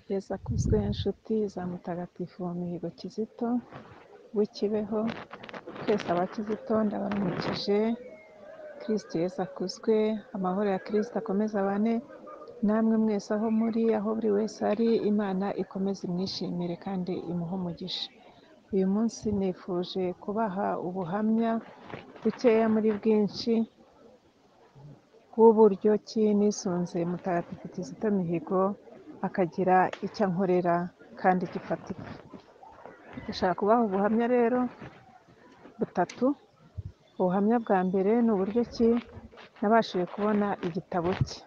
Yesu akuzwe inshuti za mutagatifu Mihigo Kizito w'iKibeho, twese aba Kizito ndabaramukije. Kristo Yesu akuzwe, amahoro ya Kristo akomeze abane namwe mwese aho muri, aho buri wese ari, Imana ikomeze imwishimire kandi imuhe umugisha. Uyu munsi nifuje kubaha ubuhamya bukeya muri bwinshi bw'uburyo ki nisunze mutagatifu Kizito Mihigo akagira icyo ankorera kandi gifatika. Ndashaka kubaha ubuhamya rero butatu. Ubuhamya bwa mbere ni uburyo ki nabashije kubona igitabo cye.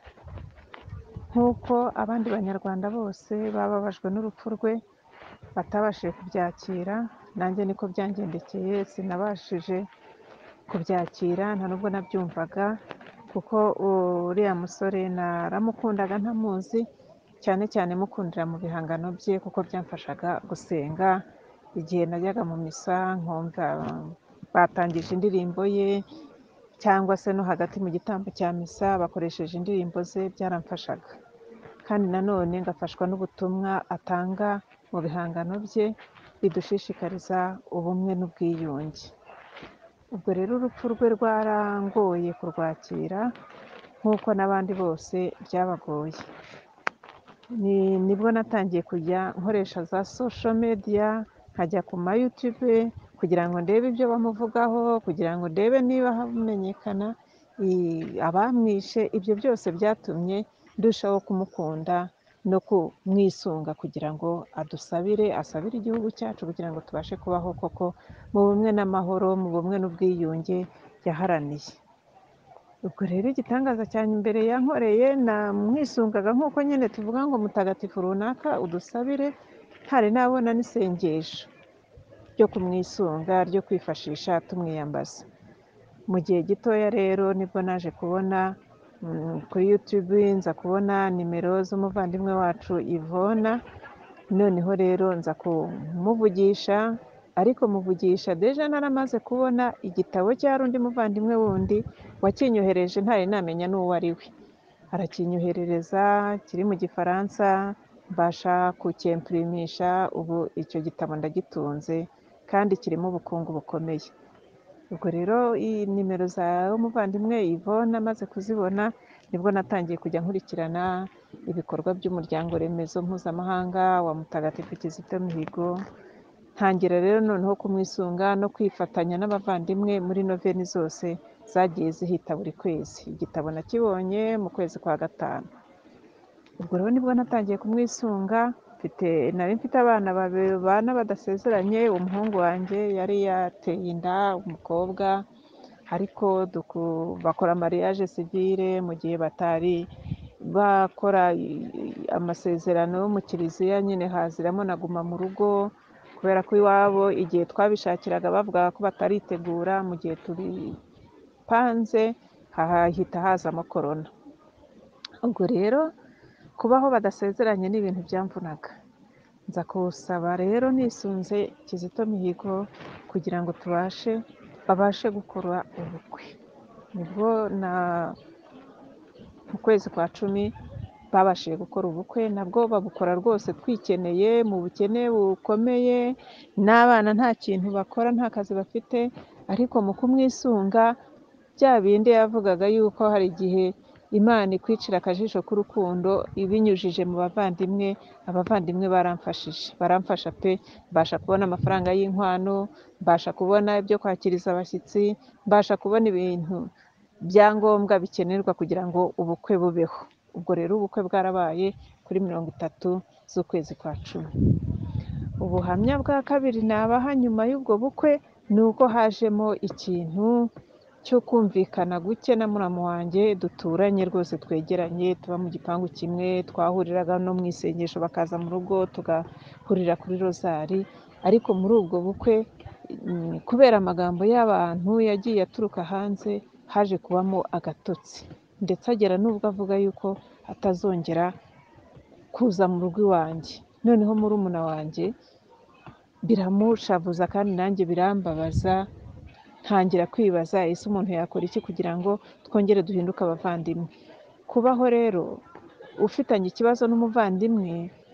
Nk'uko abandi banyarwanda bose bababajwe n'urupfu rwe batabashije kubyakira, nanjye niko byangendekeye, sinabashije kubyakira, nta nubwo nabyumvaga, kuko uriya musore naramukundaga ntamuzi, cyane cyane mukundira mu bihangano bye, kuko byamfashaga gusenga. Igihe najyaga mu misa nkumva batangije indirimbo ye, cyangwa se no hagati mu gitambo cya misa bakoresheje indirimbo ze, byaramfashaga. Kandi nanone ngafashwa n'ubutumwa atanga mu bihangano bye bidushishikariza ubumwe n'ubwiyunge. Ubwo rero urupfu rwe rwarangoye kurwakira nk'uko n'abandi bose byabagoye. Nibwo natangiye kujya nkoresha za social media, nkajya ku ma YouTube kugira ngo ndebe ibyo bamuvugaho, kugira ngo ndebe niba hamenyekana abamwishe. Ibyo byose byatumye ndushaho kumukunda no kumwisunga kugira ngo asabire igihugu cyacu kugira ngo tubashe kubaho koko mu bumwe n'amahoro, mu bumwe n'ubwiyunge yaharaniye. Ubwo rero igitangaza cyane imbere yankoreye, namwisungaga nk'uko nyine tuvuga ngo mutagatifu runaka udusabire, ntari nabona n'isengesho ryo kumwisunga, ryo kwifashisha tumwiyambaza. Mu gihe gitoya rero nibwo naje kubona kuri YouTube, nza kubona nimero z'umuvandimwe wacu Ivona. Noneho rero nza kumuvugisha, ariko muvugisha deja naramaze kubona igitabo cyari undi muvandimwe wundi wakinyohereje, ntari namenya n'uwo ari we. Arakinyoherereza, kiri mu Gifaransa, mbasha kucyempurimisha. Ubu icyo gitabo ndagitunze kandi kirimo ubukungu bukomeye. Ubwo rero nimero za umuvandimwe Ivona maze kuzibona, nibwo natangiye kujya nkurikirana ibikorwa by'umuryango remezo mpuzamahanga wa mutagatifu Kizito Mihigo. Ntangira rero noneho kumwisunga no kwifatanya n'abavandimwe muri noveni zose zagiye zihita buri kwezi. Igitabo nakibonye mu kwezi kwa gatanu. Ubwo rero nibwo natangiye kumwisunga. Nari mfite abana badasezeranye. Umuhungu wanjye yari yateye inda umukobwa, ariko bakora mariage civile mu gihe batari bakora amasezerano yo mu kiliziya. Nyine haziramo na guma mu rugo, kubera ko iwabo igihe twabishakiraga bavuga ko bataritegura. Mu gihe tubipanze hahita hazamo korona. Ubwo rero kubaho badasezeranye ni ibintu byamvunaga. Nza kusaba rero nisunze Kizito Mihigo kugira ngo babashe gukora ubukwe. Nibwo mu kwezi kwa 10 babashije gukora ubukwe. Nabwo babukora rwose twikeneye, mu bukene bukomeye, n'abana nta kintu bakora, nta kazi bafite, ariko mu kumwisunga bya bindi yavugaga yuko hari igihe Imana ikwicira akajisho k'urukundo ibinyujije mu bavandimwe. Abavandimwe baramfasha pe. Mbasha kubona amafaranga y'inkwano, mbasha kubona ibyo kwakiriza abashyitsi, mbasha kubona ibintu byangombwa bikenerwa kugira ngo ubukwe bubeho. Ubwo rero ubukwe bwarabaye kuri 30 z'ukwezi kwa 10. Ubuhamya bwa kabiri nabaha nyuma y'ubwo bukwe ni uko hajemo ikintu cyo kumvikana guke na muramu wanjye duturanye rwose, twegeranye, tuba mu gipangu kimwe, twahuriraga no mu isengesho, bakaza mu rugo tugahurira kuri rozari. Ariko muri ubwo bukwe, kubera amagambo y'abantu yagiye aturuka hanze, haje kubamo agatotsi, ndetse agera n'ubwo avuga yuko atazongera kuza mu rugo iwanjye. Noneho murumuna wanjye biramushavuza kandi nanjye birambabaza. Ntangira kwibaza, ese umuntu yakora iki kugira ngo twongere duhinduke abavandimwe? Kubaho rero ufitanye ikibazo n'umuvandimwe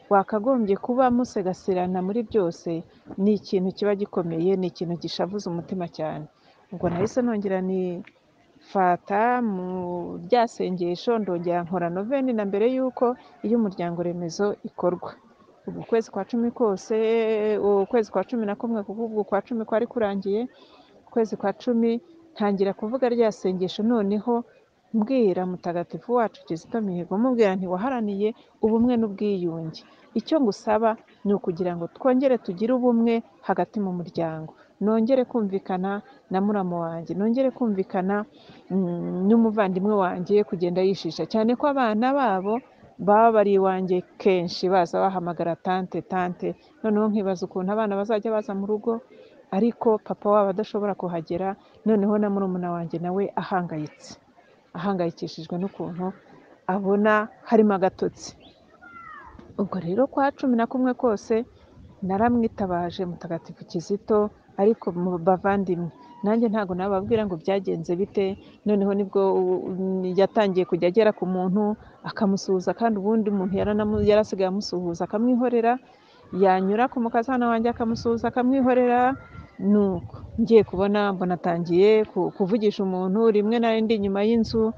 wakagombye kuba musegasirana muri byose, ni ikintu kiba gikomeye, ni ikintu gishavuza umutima cyane. Ubwo nahise nongera nifata mu rya sengesho, ndongera nkora noveni na mbere y'uko iy'umuryango remezo ikorwa. Ubu ukwezi kwa cumi kose, ukwezi kwa cumi na kumwe kuko ubwo kwa cumi kwari kurangiye, ukwezi kwa cumi ntangira kuvuga rya sengesho, noneho mbwira mutagatifu wacu Kizito Mihigo, mubwira nti waharaniye ubumwe n'ubwiyunge, icyo ngusaba ni ukugira ngo twongere tugire ubumwe hagati mu muryango, nongere kumvikana na muramu wanjye, nongere kumvikana n'umuvandimwe wanjye kugenda yishisha, cyane ko abana babo baba bari iwanjye kenshi baza bahamagara tante tante, noneho nkibaza ukuntu abana bazajya baza mu rugo ariko papa wabo adashobora kuhagera, noneho na murumuna wanjye nawe ahangayikishijwe n'ukuntu abona harimo agatotsi. Ubwo rero kwa cumi na kumwe kose naramwitabaje mutagatifu Kizito, ariko mu bavandimwe nanjye ntabwo nababwira ngo byagenze bite, noneho nibwo yatangiye kujya agera ku muntu akamusuhuza, kandi ubundi umuntu yarasigaye amusuhuza akamwihorera, yanyura ku mukazana wanjye akamusuhuza akamwihorera, nuko ngiye kubona mbona atangiye kuvugisha umuntu. Rimwe nari ndi inyuma y'inzu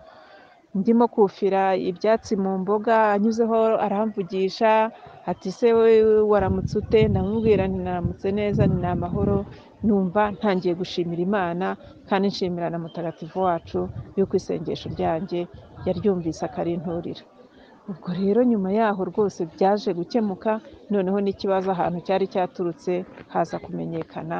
ndimo kufira ibyatsi mu mboga, anyuzeho aramvugisha ati se waramutse ute? Ndamubwira nti naramutse neza, ni amahoro. Numva ntangiye gushimira Imana kandi nshimira na mutagatifu wacu yuko isengesho ryanjye yaryumvise akarinturira. Ubwo rero nyuma yaho rwose byaje gukemuka, noneho n'ikibazo ahantu cyari cyaturutse haza kumenyekana,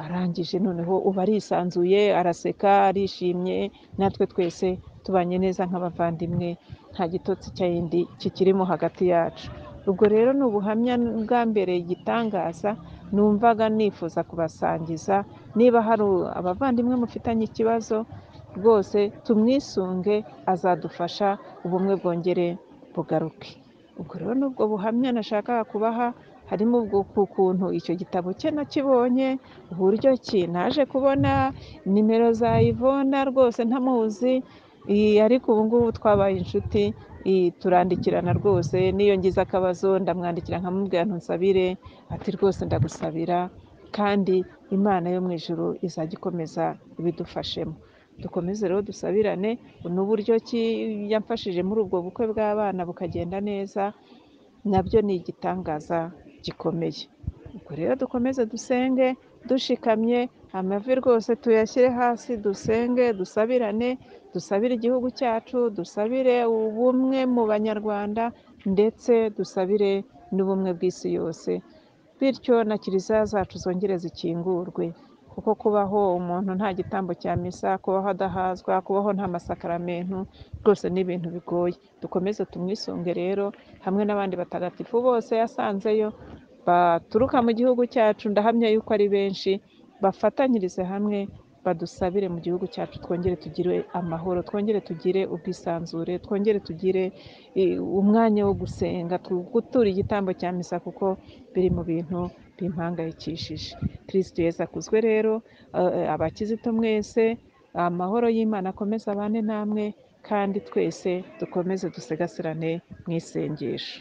arangije noneho ubu arisanzuye, araseka, arishimye, natwe twese tubanye neza nk'abavandimwe, nta gitotsi cy'indi kikirimo hagati yacu. Ubwo rero ni ubuhamya bwa mbere igitangaza numvaga nifuza kubasangiza. Niba hari abavandimwe mufitanye ikibazo, rwose tumwisunge, azadufasha, ubumwe bwongere bugaruke. Ubwo rero n'ubwo buhamya nashakaga kubaha, harimo ubwo kuntu icyo gitabo cye nakibonye, uburyo ki naje kubona nimero za Ivona rwose ntamuzi, ariko ubu ngubu twabaye inshuti, turandikirana rwose, n'iyo ngize akabazo ndamwandikira nkamubwira ntusabire, ati rwose ndagusabira, kandi Imana yo mu ijuru izajya ikomeza ibidufashemo. Dukomeze rero dusabirane, n'uburyo ki yamfashije muri ubwo bukwe bw'abana bukagenda neza, nabyo ni igitangaza gikomeye. Ubwo rero dukomeze dusenge dushikamye, amavi rwose tuyashyire hasi, dusenge, dusabirane, dusabire igihugu cyacu, dusabire ubumwe mu banyarwanda, ndetse dusabire n'ubumwe bw'isi yose, bityo na kiliziya zacu zongere zikingurwe, kuko kubaho umuntu nta gitambo cya misa, kubaho adahazwa, kubaho nta masakaramentu, rwose ni ibintu bigoye. Dukomeze tumwisunge rero, hamwe n'abandi batagatifu bose yasanzeyo baturuka mu gihugu cyacu, ndahamya yuko ari benshi, bafatanyirize hamwe badusabire mu gihugu cyacu, twongere tugire amahoro, twongere tugire ubwisanzure, twongere tugire umwanya wo gusenga, gutura igitambo cya misa, kuko biri mu bintu bimpangayikishije. Kristo Yesu akuzwe rero. Abakizito mwese, amahoro y'Imana akomeze abane namwe, kandi twese dukomeze dusegasirane mu isengesho.